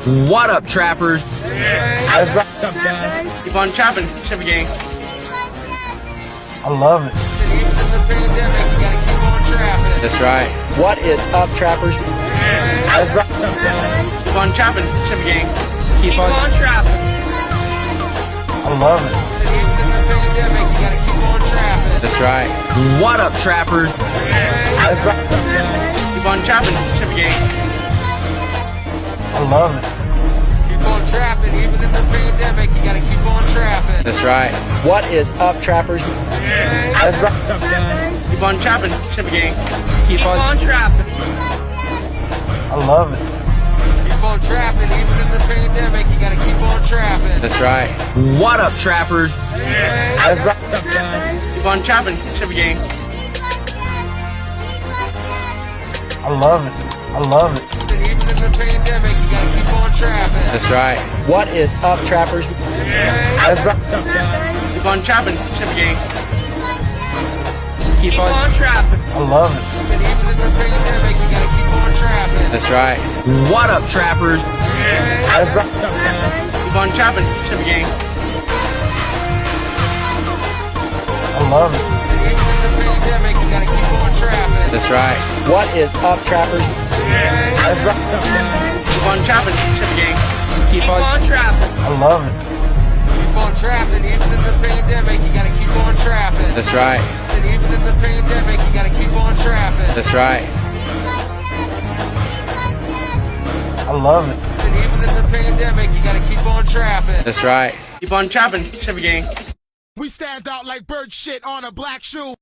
What up, trappers? That's right. What's up, guys? Keep on trapping, Chevy gang. I love it. Even in the pandemic, you gotta keep on trapping. That's right. What is up, trappers? That's right. What's up, guys? Keep on trapping, Chevy gang. Keep on trapping. I love it. Even in the pandemic, you gotta keep on trapping. That's right. What up, trappers? That's right. What's up, guys? Keep on trapping, Chevy gang. I love it. Keep on trapping. Even in the pandemic, you gotta keep on trapping. That's right. What is up, trappers? That's right. What's up, guys? Keep on trapping, Chevy gang. Keep on trapping. I love it. Keep on trapping. Even in the pandemic, you gotta keep on trapping. That's right. What up, trappers? That's right. What's up, guys? Keep on trapping, Chevy gang. I love it. I love it. Even in the pandemic, you gotta keep on trapping. That's right. What is up, trappers? That's right. What's up, guys? Keep on trapping, Chevy gang. Keep on trapping. I love it. Even in the pandemic, you gotta keep on trapping. That's right. What up, trappers? That's right. What's up, guys? Keep on trapping, Chevy gang. I love it. Even in the pandemic, you gotta keep on trapping. That's right. What is up, trappers? That's right. What's up, guys? Keep on trapping, Chevy gang. Keep on trapping. I love it. Keep on trapping. Even in the pandemic, you gotta keep on trapping. That's right. Even in the pandemic, you gotta keep on trapping. That's right. I love it. Even in the pandemic, you gotta keep on trapping. That's right. Keep on trapping, Chevy gang. We stand out like bird shit on a black shoe.